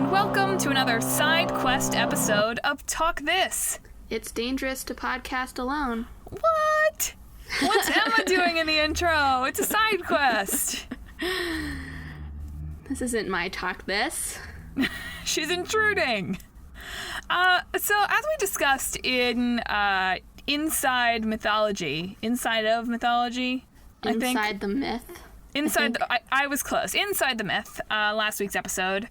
and welcome to another side quest episode of Talk This. It's dangerous to podcast alone. What? What's Emma doing in the intro? It's a side quest. This isn't my Talk This. She's intruding. So as we discussed in Inside of Mythology, I think. Inside the Myth. I was close. Inside the Myth, last week's episode,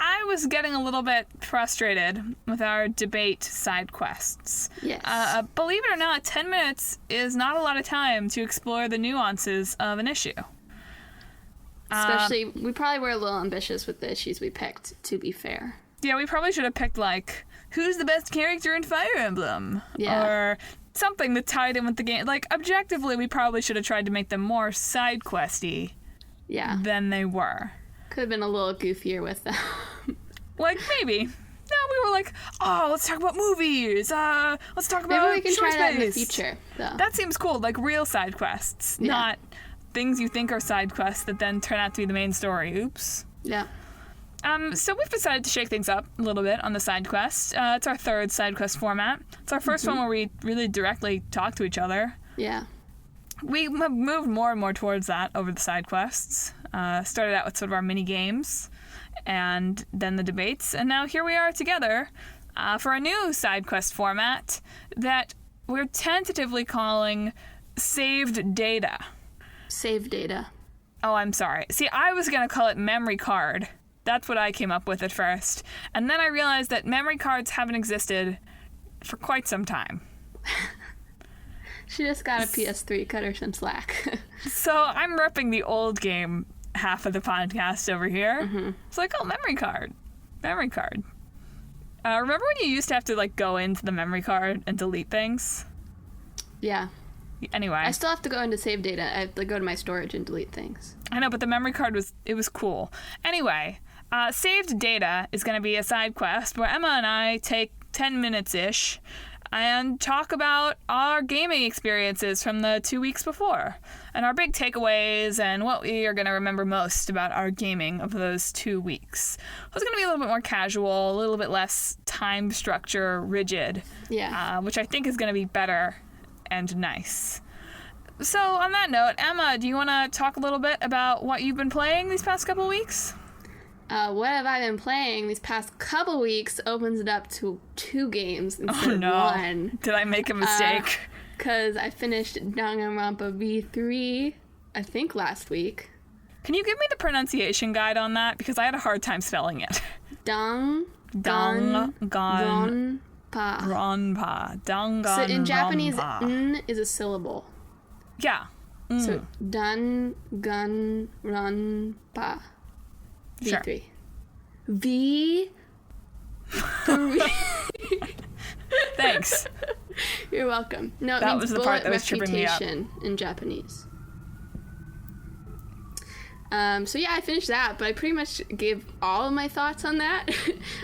I was getting a little bit frustrated with our debate side quests. Yes. Believe it or not, 10 minutes is not a lot of time to explore the nuances of an issue. Especially, we probably were a little ambitious with the issues we picked, to be fair. Yeah, we probably should have picked, like, who's the best character in Fire Emblem? Yeah. Or something that tied in with the game. Like, objectively, we probably should have tried to make them more side questy than they were. Could have been a little goofier with them. Like, maybe. No, we were like, oh, let's talk about movies. Let's talk about maybe we can try that in the future, though. That seems cool. Like, real side quests. Yeah. Not things you think are side quests that then turn out to be the main story. Oops. Yeah. So we've decided to shake things up a little bit on the side quest. It's our third side quest format. It's our first one where we really directly talk to each other. Yeah. We have moved more and more towards that over the side quests. Started out with sort of our mini games and then the debates. And now here we are together for a new side quest format that we're tentatively calling Saved Data. Save data. Oh, I'm sorry. See, I was going to call it Memory Card. That's what I came up with at first. And then I realized that memory cards haven't existed for quite some time. She just got a PS3, cut her some slack. So I'm repping the old game half of the podcast over here. Mm-hmm. It's like, oh, memory card. Memory card. Remember when you used to have to, like, go into the memory card and delete things? Yeah. Anyway. I still have to go into save data. I have to go to my storage and delete things. I know, but the memory card was cool. Anyway, Saved Data is going to be a side quest where Emma and I take 10 minutes-ish and talk about our gaming experiences from the 2 weeks before and our big takeaways and what we are going to remember most about our gaming of those 2 weeks. It's going to be a little bit more casual, a little bit less time structure rigid, which I think is going to be better and nice. So on that note, Emma, do you want to talk a little bit about what you've been playing these past couple weeks? What have I been playing these past couple weeks opens it up to 2 games instead of 1. Did I make a mistake? Because I finished Danganronpa V3, I think last week. Can you give me the pronunciation guide on that? Because I had a hard time spelling it. Danganronpa. Danganronpa. So in Japanese, N is a syllable. Yeah. So Danganronpa. V3. Sure. V3. Thanks. You're welcome. No, it that means was the part that was tripping me up. In Japanese. So yeah, I finished that, but I pretty much gave all of my thoughts on that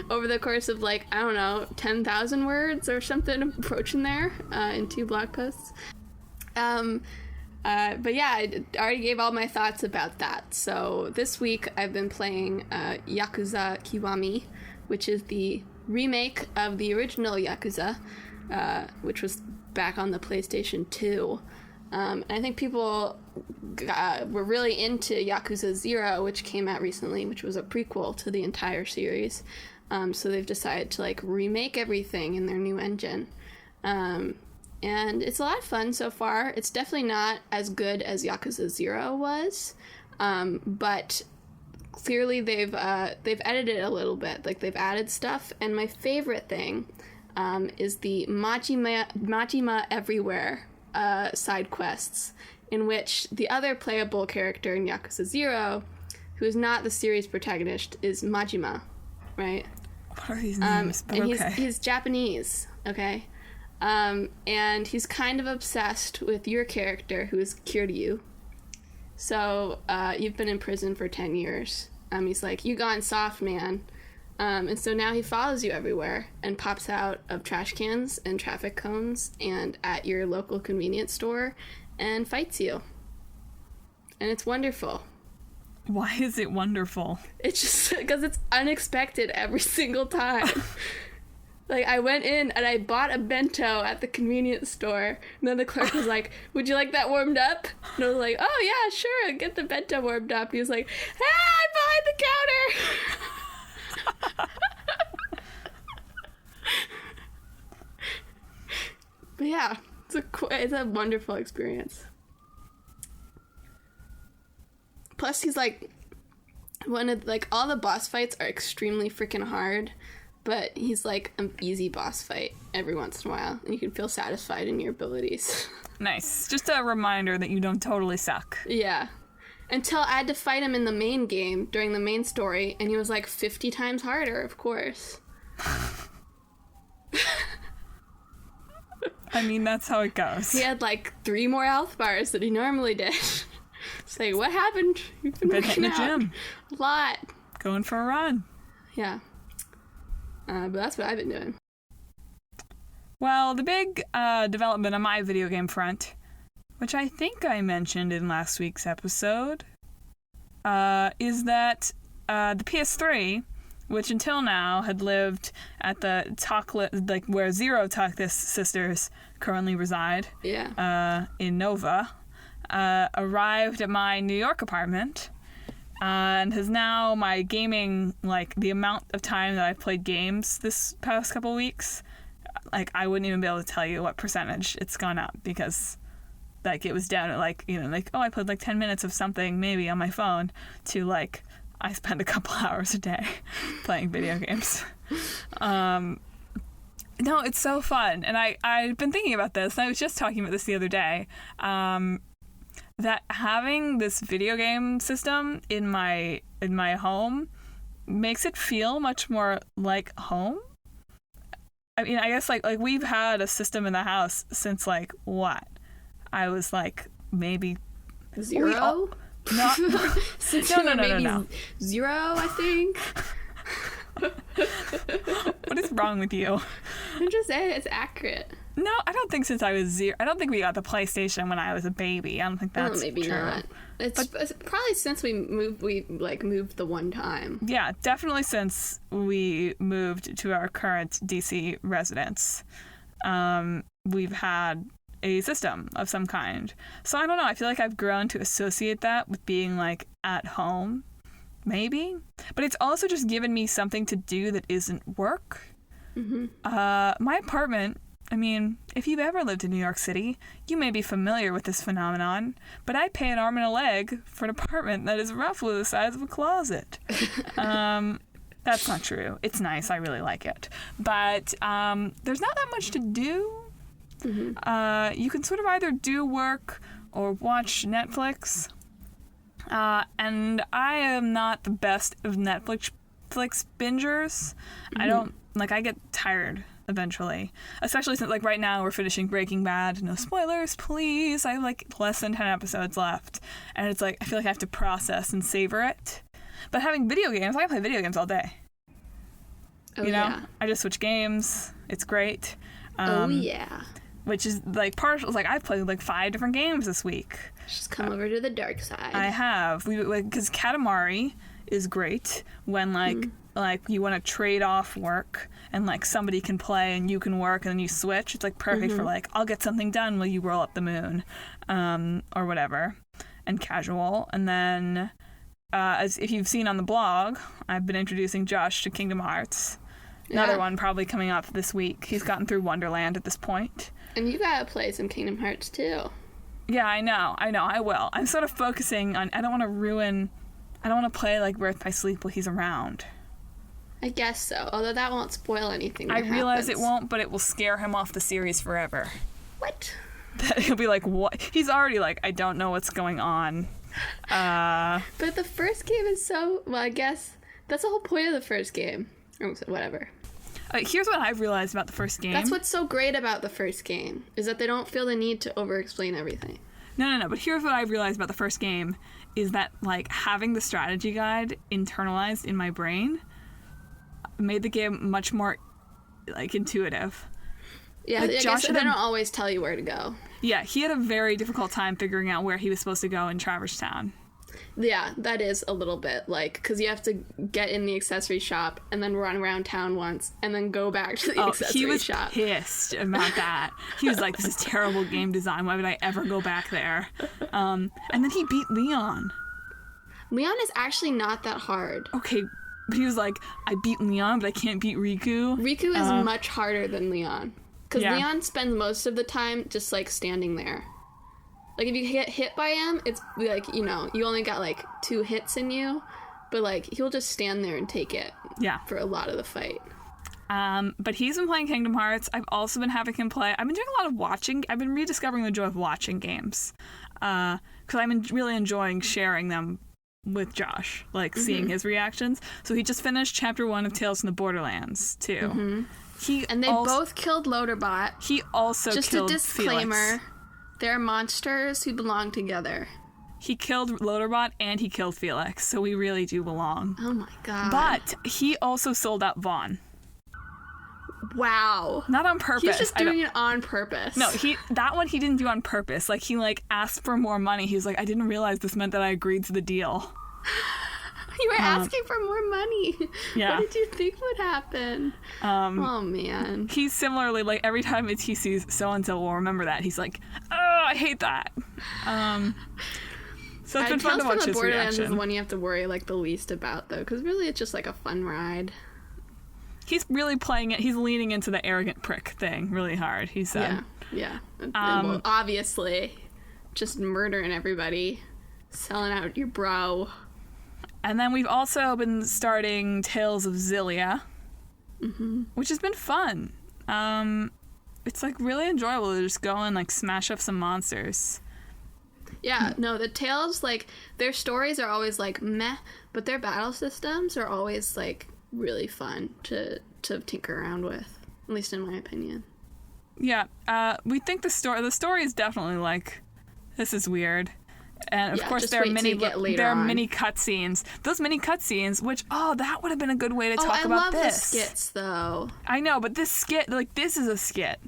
over the course of, like, I don't know, 10,000 words or something approaching there in 2 blog posts. But yeah, I already gave all my thoughts about that. So this week I've been playing Yakuza Kiwami, which is the remake of the original Yakuza, which was back on the PlayStation 2. And I think people were really into Yakuza 0, which came out recently, which was a prequel to the entire series. So they've decided to, like, remake everything in their new engine. And it's a lot of fun so far. It's definitely not as good as Yakuza 0 was, but clearly they've edited it a little bit. Like, they've added stuff. And my favorite thing is the Majima Everywhere side quests, in which the other playable character in Yakuza 0, who is not the series protagonist, is Majima, right? What are these names? But and okay. he's Japanese, okay? And he's kind of obsessed with your character, who is Kiryu. So, you've been in prison for 10 years. He's like, you gone soft, man. And so now he follows you everywhere and pops out of trash cans and traffic cones and at your local convenience store and fights you. And it's wonderful. Why is it wonderful? It's just because it's unexpected every single time. Like, I went in and I bought a bento at the convenience store, and then the clerk was like, would you like that warmed up? And I was like, oh yeah, sure, get the bento warmed up. He was like, hey, behind the counter! But yeah, it's a wonderful experience. Plus, he's like, all the boss fights are extremely freaking hard, but he's like an easy boss fight every once in a while, and you can feel satisfied in your abilities. Nice. Just a reminder that you don't totally suck. Yeah. Until I had to fight him in the main game during the main story, and he was like 50 times harder, of course. I mean, that's how it goes. He had like 3 more health bars than he normally did. It's like, what happened? You've been hitting the gym. A lot. Going for a run. Yeah. But that's what I've been doing. Well, the big development on my video game front, which I think I mentioned in last week's episode, is that the PS3, which until now had lived at the where Zero Talkless sisters currently reside, in Nova, arrived at my New York apartment, and has now my gaming, like the amount of time that I've played games this past couple weeks, like I wouldn't even be able to tell you what percentage it's gone up, because like it was down at like, you know, like, oh, I played like 10 minutes of something maybe on my phone to like I spend a couple hours a day playing video games. No, it's so fun. And I've been thinking about this. I was just talking about this the other day. That having this video game system in my home makes it feel much more like home. I mean, I guess like we've had a system in the house since like what? I was like maybe 0? No. No. 0, I think. What is wrong with you? I'm just saying it's accurate. No, I don't think since I was 0. I don't think we got the PlayStation when I was a baby. I don't think that's maybe true. Not. It's probably since we moved the one time. Yeah, definitely since we moved to our current DC residence. We've had a system of some kind. So I don't know, I feel like I've grown to associate that with being like at home, maybe. But it's also just given me something to do that isn't work. Mm-hmm. My apartment, I mean, if you've ever lived in New York City, you may be familiar with this phenomenon, but I pay an arm and a leg for an apartment that is roughly the size of a closet. That's not true. It's nice. I really like it. But there's not that much to do. Mm-hmm. You can sort of either do work or watch Netflix. And I am not the best of Netflix bingers. Mm-hmm. I get tired eventually, especially since like right now we're finishing Breaking Bad. No spoilers, please. I have like less than 10 episodes left, and it's like I feel like I have to process and savor it. But having video games, I can play video games all day. You know, yeah. I just switch games. It's great. Which is like partial. Like I've played like 5 different games this week. Just come over to the dark side. I have. Because Katamari is great when like you want to trade off work and like somebody can play and you can work and then you switch. It's like perfect for like I'll get something done while you roll up the moon, or whatever, and casual. And then as if you've seen on the blog, I've been introducing Josh to Kingdom Hearts. Another one probably coming up this week. He's gotten through Wonderland at this point. And you gotta play some Kingdom Hearts too. Yeah, I know, I will. I'm sort of focusing on, I don't want to play like Birth by Sleep while he's around. I guess so, although that won't spoil anything. I realize it won't, but it will scare him off the series forever. What? He'll be like, what? He's already like, I don't know what's going on. But the first game is so, well, I guess that's the whole point of the first game. Or whatever. Here's what I've realized about the first game. That's what's so great about the first game, is that they don't feel the need to over-explain everything. No, but here's what I've realized about the first game, is that, like, having the strategy guide internalized in my brain made the game much more, like, intuitive. Yeah, like, I guess they don't always tell you where to go. Yeah, he had a very difficult time figuring out where he was supposed to go in Traverse Town. Yeah, that is a little bit, like, because you have to get in the accessory shop and then run around town once and then go back to the accessory shop. He was pissed about that. He was like, this is terrible game design. Why would I ever go back there? And then he beat Leon. Leon is actually not that hard. Okay, but he was like, I beat Leon, but I can't beat Riku. Riku is much harder than Leon. Because Leon spends most of the time just, like, standing there. Like, if you get hit by him, it's, like, you know, you only got, like, 2 hits in you. But, like, he'll just stand there and take it. Yeah. For a lot of the fight. But he's been playing Kingdom Hearts. I've also been having him play. I've been doing a lot of watching. I've been rediscovering the joy of watching games. Because I'm really enjoying sharing them with Josh. Like, seeing his reactions. So he just finished Chapter 1 of Tales from the Borderlands, too. And they both killed Loaderbot. He also just killed a disclaimer. Felix. They're monsters who belong together. He killed Loaderbot and he killed Felix, so we really do belong. Oh my god. But he also sold out Vaughn. Wow. Not on purpose. He's just doing it on purpose. No, that one he didn't do on purpose. Like, he, like, asked for more money. He was like, I didn't realize this meant that I agreed to the deal. You were asking for more money. Yeah. What did you think would happen? Oh, man. He's similarly, like, every time he sees so-and-so will remember that. He's like, oh, I hate that. So it's been fun to watch his Borderlands reaction. is the one you have to worry, like, the least about, though, because really it's just, like, a fun ride. He's really playing it. He's leaning into the arrogant prick thing really hard, he said. Yeah. Well, obviously, just murdering everybody, selling out your bro. And then we've also been starting Tales of Xillia, which has been fun. It's, like, really enjoyable to just go and, like, smash up some monsters. Yeah, no, the Tales, like, their stories are always, like, meh, but their battle systems are always, like, really fun to tinker around with, at least in my opinion. Yeah, we think the story is definitely, like, this is weird. And of course there are many cutscenes. Those mini cutscenes, which that would have been a good way to talk about this. I love the skits though. I know, but this skit, like, this is a skit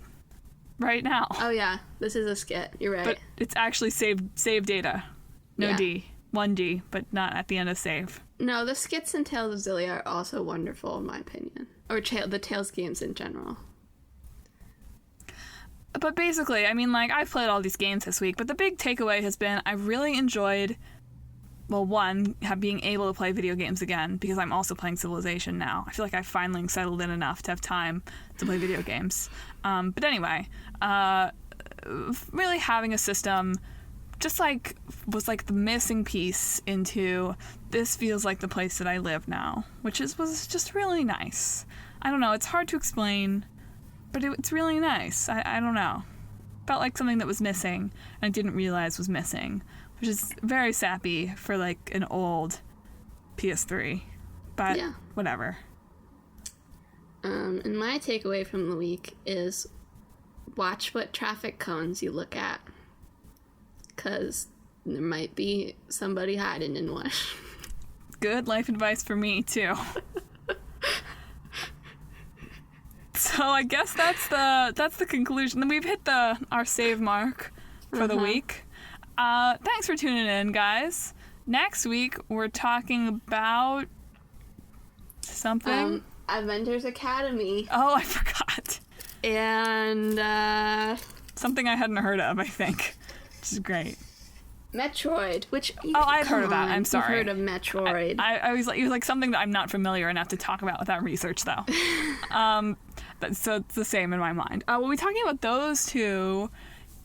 right now. Oh yeah, this is a skit. You're right. But it's actually save data. No yeah. D. 1D, but not at the end of save. No, the skits in Tales of Xillia are also wonderful in my opinion. Or the Tales games in general. But basically, I mean, like, I've played all these games this week, but the big takeaway has been I really enjoyed, well, one, being able to play video games again, because I'm also playing Civilization now. I feel like I've finally settled in enough to have time to play video games. But anyway, really having a system just, like, was, like, the missing piece into this feels like the place that I live now, which was just really nice. I don't know, it's hard to explain, but it's really nice. I don't know. Felt like something that was missing and I didn't realize was missing, which is very sappy for, like, an old PS3. But yeah. Whatever. And my takeaway from the week is watch what traffic cones you look at. Because there might be somebody hiding in one. Good life advice for me, too. So I guess that's the conclusion. Then we've hit our save mark for the week. Thanks for tuning in, guys. Next week we're talking about something. Avengers Academy. Oh, I forgot. And something I hadn't heard of, I think, which is great. Metroid, which I've heard of that. I'm sorry. You've heard of Metroid. I was like, it was like something that I'm not familiar enough to talk about without research, though. So it's the same in my mind. We'll be talking about those two.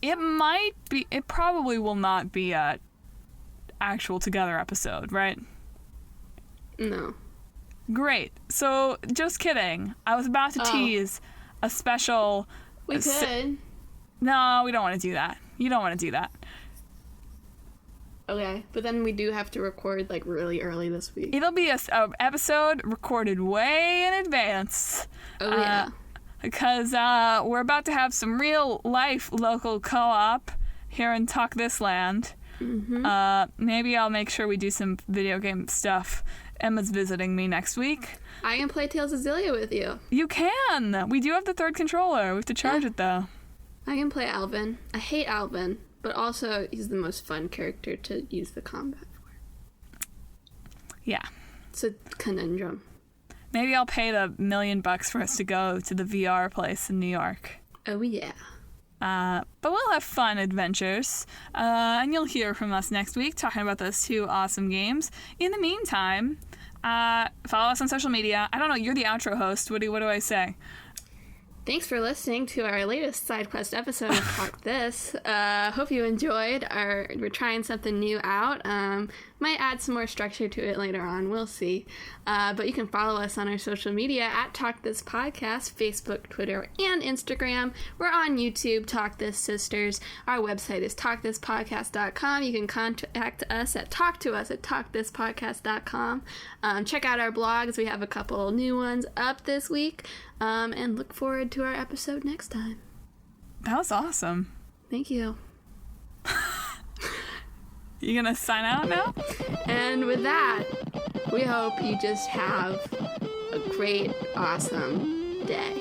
It probably will not be a actual together episode, right? No. Great. So, just kidding. I was about to tease a special... We could. No, we don't want to do that. You don't want to do that. Okay, but then we do have to record, like, really early this week. It'll be a episode recorded way in advance. Oh, yeah. Because we're about to have some real-life local co-op here in Talk This Land. Mm-hmm. Maybe I'll make sure we do some video game stuff. Emma's visiting me next week. I can play Tales of Xillia with you. You can! We do have the third controller. We have to charge it, though. I can play Alvin. I hate Alvin, but also he's the most fun character to use the combat for. Yeah. It's a conundrum. Maybe I'll pay the $1 million for us to go to the VR place in New York. Oh, yeah. But we'll have fun adventures, and you'll hear from us next week talking about those 2 awesome games. In the meantime, follow us on social media. I don't know, you're the outro host. What do I say? Thanks for listening to our latest side quest episode of Talk This. Hope you enjoyed. We're trying something new out. Might add some more structure to it later on. We'll see. But you can follow us on our social media at Talk This Podcast, Facebook, Twitter, and Instagram. We're on YouTube, Talk This Sisters. Our website is talkthispodcast.com. You can contact us at talkthispodcast.com. Check out our blogs. We have a couple new ones up this week. And look forward to our episode next time. That was awesome. Thank you. You gonna sign out now? And with that, we hope you just have a great, awesome day.